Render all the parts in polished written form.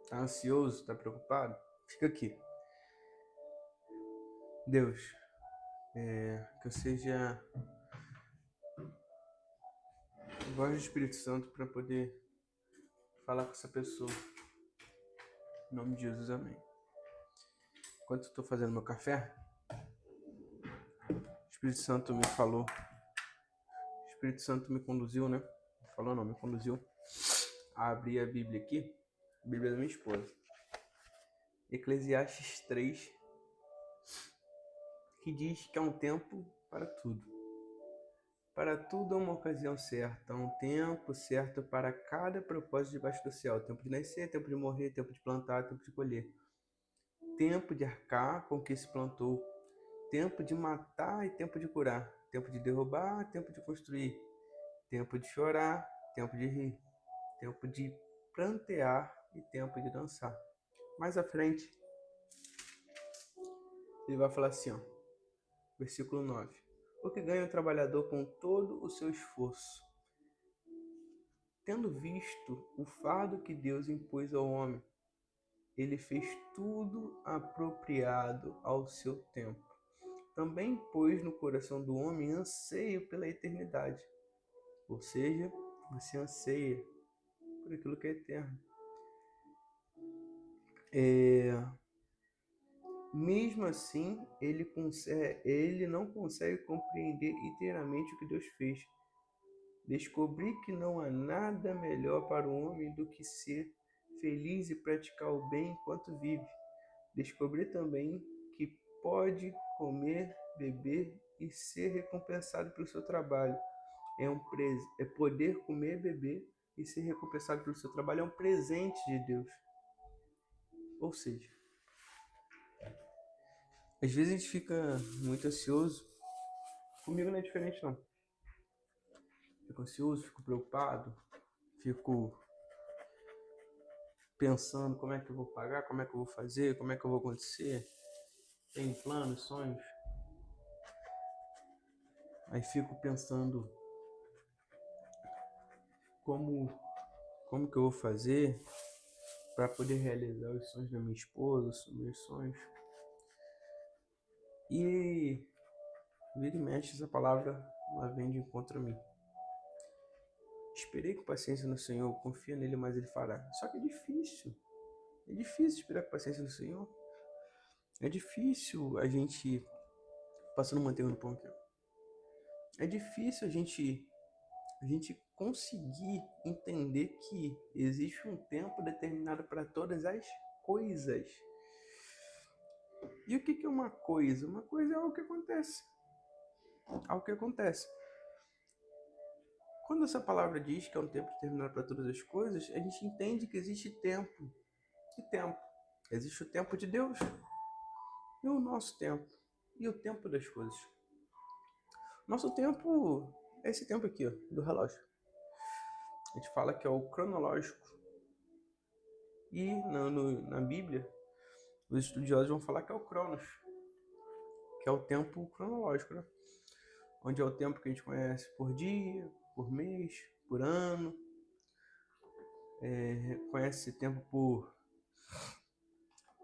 Tá ansioso? Tá preocupado? Fica aqui. Deus, que eu seja voz do Espírito Santo para poder falar com essa pessoa. Em nome de Jesus, amém. Enquanto eu tô fazendo meu café, o Espírito Santo me falou. O Espírito Santo me conduziu, né? Falou não, me conduziu a abrir a Bíblia aqui. A Bíblia da minha esposa. Eclesiastes 3, que diz que há um tempo para tudo. Para tudo há uma ocasião certa, há um tempo certo para cada propósito debaixo do céu. Tempo de nascer, tempo de morrer, tempo de plantar, tempo de colher. Tempo de arcar com o que se plantou. Tempo de matar e tempo de curar. Tempo de derrubar, tempo de construir. Tempo de chorar, tempo de rir. Tempo de prantear e tempo de dançar. Mais à frente, ele vai falar assim, ó, versículo 9. O que ganha o trabalhador com todo o seu esforço? Tendo visto o fardo que Deus impôs ao homem, ele fez tudo apropriado ao seu tempo. Também pôs no coração do homem anseio pela eternidade. Ou seja, você anseia por aquilo que é eterno. Mesmo assim, ele não consegue compreender inteiramente o que Deus fez. Descobri que não há nada melhor para o homem do que ser feliz e praticar o bem enquanto vive. Descobri também que pode comer, beber e ser recompensado pelo seu trabalho. É poder comer, beber e ser recompensado pelo seu trabalho é um presente de Deus. Ou seja, às vezes a gente fica muito ansioso. Comigo não é diferente não. Fico ansioso, fico preocupado, fico pensando como é que eu vou pagar, como é que eu vou fazer, como é que eu vou acontecer. Tenho planos, sonhos. Aí fico pensando como que eu vou fazer para poder realizar os sonhos da minha esposa, os meus sonhos. E vira e mexe, essa palavra ela vem de encontro a mim. Esperei com paciência no Senhor, confia nele, mas ele fará. Só que é difícil. É difícil esperar com paciência no Senhor. É difícil a gente... Passando manteiga no pão aqui. É difícil a gente conseguir entender que existe um tempo determinado para todas as coisas. E o que é uma coisa? Uma coisa é algo que acontece. Algo que acontece. Quando essa palavra diz que é um tempo determinado para todas as coisas, a gente entende que existe tempo. Que tempo? Existe o tempo de Deus e o nosso tempo. E o tempo das coisas. Nosso tempo é esse tempo aqui, ó, do relógio. A gente fala que é o cronológico. E na Bíblia, os estudiosos vão falar que é o Cronos, que é o tempo cronológico, né? Onde é o tempo que a gente conhece por dia, por mês, por ano. Conhece esse tempo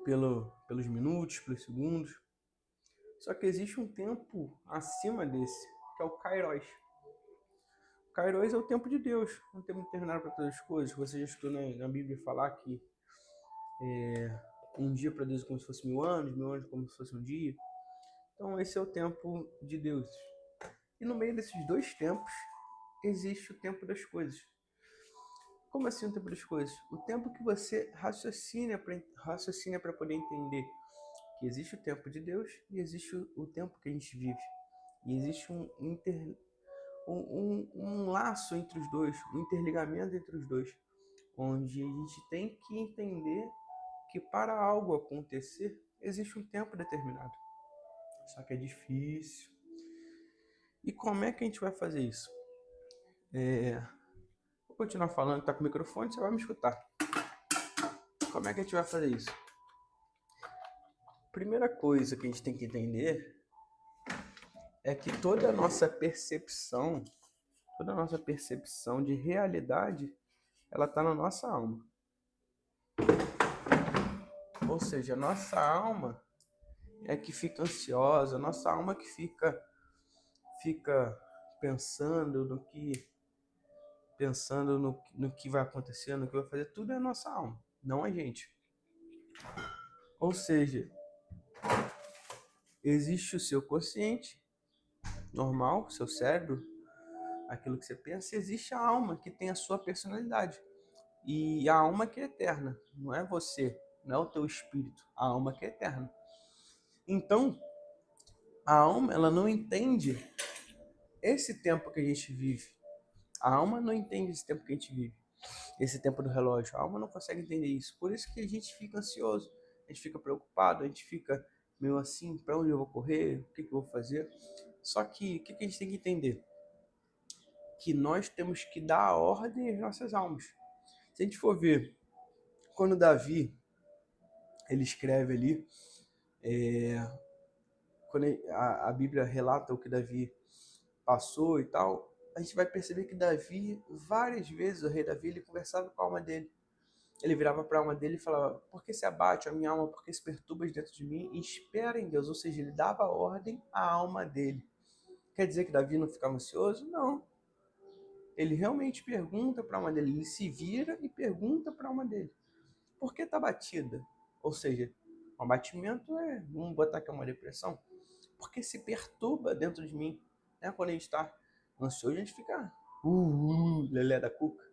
pelos minutos, pelos segundos. Só que existe um tempo acima desse, que é o Kairos. O Kairos é o tempo de Deus, um tempo determinado para todas as coisas. Você já estudou na Bíblia falar que um dia para Deus é como se fosse 1000 anos como se fosse um dia. Então esse é o tempo de Deus. E no meio desses dois tempos, existe o tempo das coisas. Como assim o tempo das coisas? O tempo que você raciocina para poder entender que existe o tempo de Deus e existe o tempo que a gente vive. E existe um laço entre os dois, um interligamento entre os dois, onde a gente tem que entender que para algo acontecer, existe um tempo determinado. Só que é difícil. E como é que a gente vai fazer isso? Vou continuar falando, tá com o microfone, você vai me escutar. Como é que a gente vai fazer isso? Primeira coisa que a gente tem que entender é que toda a nossa percepção de realidade, ela está na nossa alma. Ou seja, a nossa alma é que fica ansiosa, a nossa alma que fica pensando no que vai acontecer, no que vai fazer, tudo é a nossa alma, não a gente. Ou seja, existe o seu consciente, normal, seu cérebro, aquilo que você pensa, e existe a alma, que tem a sua personalidade. E a alma que é eterna, não é você, não é o teu espírito, a alma que é eterna. Então, a alma, ela não entende esse tempo que a gente vive. A alma não entende esse tempo que a gente vive, esse tempo do relógio. A alma não consegue entender isso. Por isso que a gente fica ansioso, a gente fica preocupado, a gente fica meio assim, para onde eu vou correr, o que eu vou fazer. Só que o que a gente tem que entender? Que nós temos que dar a ordem às nossas almas. Se a gente for ver, quando Davi, ele escreve ali, quando a Bíblia relata o que Davi passou e tal, a gente vai perceber que Davi, várias vezes, o rei Davi, ele conversava com a alma dele. Ele virava para a alma dele e falava: por que se abate a minha alma, por que se perturbas dentro de mim? E espera em Deus. Ou seja, ele dava ordem à alma dele. Quer dizer que Davi não ficava ansioso? Não. Ele realmente pergunta para a alma dele. Ele se vira e pergunta para a alma dele: por que está batida? Ou seja, um abatimento vamos botar aqui uma depressão, porque se perturba dentro de mim. Quando a gente está ansioso, a gente fica lelé da cuca.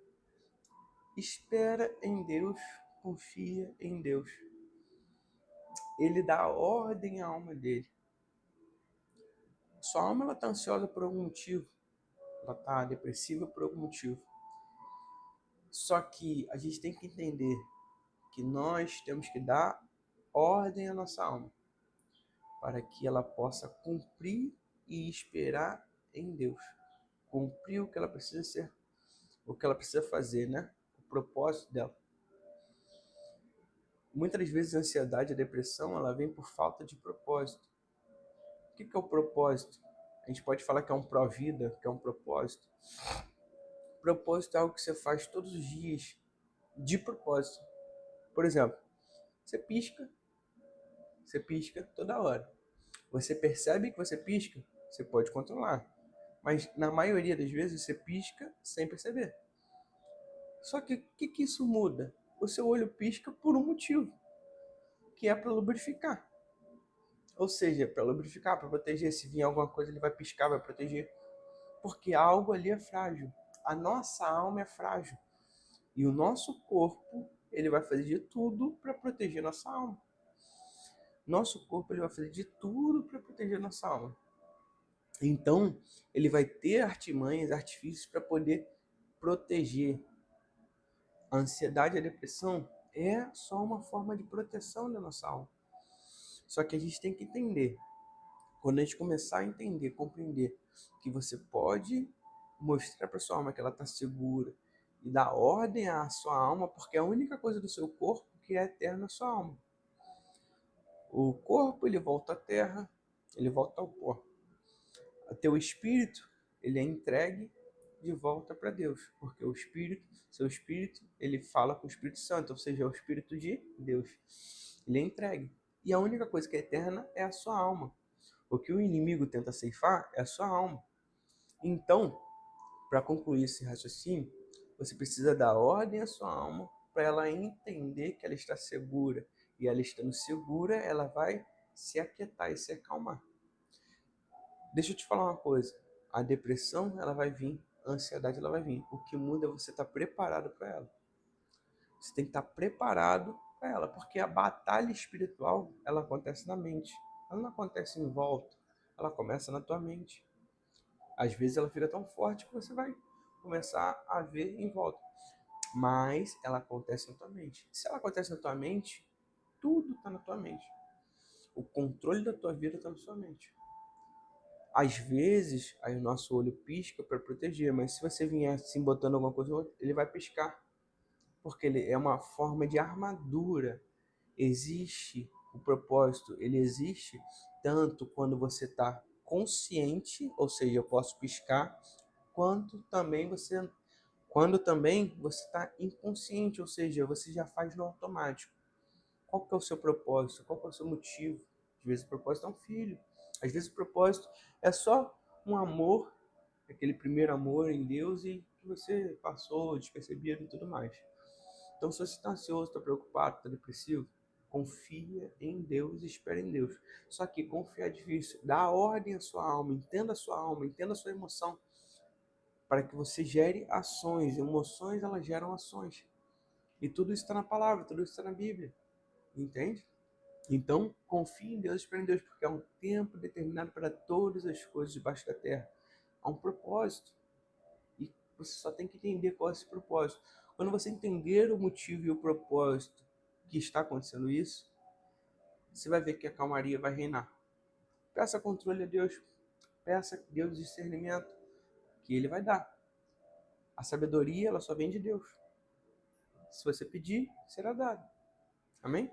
Espera em Deus, confia em Deus. Ele dá ordem à alma dele. Sua alma está ansiosa por algum motivo, ela está depressiva por algum motivo. Só que a gente tem que entender que nós temos que dar ordem à nossa alma, para que ela possa cumprir e esperar em Deus. Cumprir o que ela precisa ser, o que ela precisa fazer, né? O propósito dela. Muitas vezes a ansiedade e a depressão, ela vem por falta de propósito. O que é o propósito? A gente pode falar que é um pró-vida, que é um propósito. Propósito é algo que você faz todos os dias de propósito. Por exemplo, você pisca toda hora. Você percebe que você pisca, você pode controlar. Mas na maioria das vezes você pisca sem perceber. Só que o que isso muda? O seu olho pisca por um motivo, que é para lubrificar. Ou seja, para lubrificar, para proteger. Se vir alguma coisa, ele vai piscar, vai proteger. Porque algo ali é frágil. A nossa alma é frágil. E o nosso corpo, ele vai fazer de tudo para proteger nossa alma. Nosso corpo, ele vai fazer de tudo para proteger nossa alma. Então, ele vai ter artimanhas, artifícios para poder proteger. A ansiedade e a depressão é só uma forma de proteção da nossa alma. Só que a gente tem que entender. Quando a gente começar a entender, compreender que você pode mostrar para sua alma que ela está segura e dar ordem à sua alma, porque é a única coisa do seu corpo que é eterna é a sua alma. O corpo, ele volta à terra, ele volta ao pó. O teu espírito, ele é entregue de volta para Deus, porque o espírito, seu espírito, ele fala com o Espírito Santo, ou seja, é o Espírito de Deus. Ele é entregue. E a única coisa que é eterna é a sua alma. O que o inimigo tenta ceifar é a sua alma. Então, para concluir esse raciocínio, você precisa dar ordem à sua alma para ela entender que ela está segura. E ela estando segura, ela vai se aquietar e se acalmar. Deixa eu te falar uma coisa. A depressão, ela vai vir. A ansiedade, ela vai vir. O que muda é você estar preparado para ela. Você tem que estar preparado para ela. Porque a batalha espiritual, ela acontece na mente. Ela não acontece em volta. Ela começa na tua mente. Às vezes ela fica tão forte que você vai começar a ver em volta. Mas ela acontece na tua mente. Se ela acontece na tua mente, tudo está na tua mente. O controle da tua vida está na sua mente. Às vezes, aí o nosso olho pisca para proteger, mas se você vier assim botando alguma coisa, ele vai piscar. Porque ele é uma forma de armadura. Existe o propósito, ele existe tanto quando você está consciente, ou seja, eu posso piscar, quando também você está inconsciente, ou seja, você já faz no automático. Qual que é o seu propósito? Qual que é o seu motivo? Às vezes o propósito é um filho. Às vezes o propósito é só um amor, aquele primeiro amor em Deus e que você passou despercebido e tudo mais. Então, se você está ansioso, está preocupado, está depressivo, confia em Deus e espera em Deus. Só que confiar é difícil. Dá ordem à sua alma, entenda a sua emoção, para que você gere ações. Emoções, elas geram ações. E tudo isso está na palavra, tudo isso está na Bíblia. Entende? Então, confie em Deus, espere em Deus, porque há um tempo determinado para todas as coisas debaixo da terra. Há um propósito. E você só tem que entender qual é esse propósito. Quando você entender o motivo e o propósito que está acontecendo isso, você vai ver que a calmaria vai reinar. Peça controle a Deus. Peça a Deus discernimento, que Ele vai dar. A sabedoria, ela só vem de Deus. Se você pedir, será dado. Amém?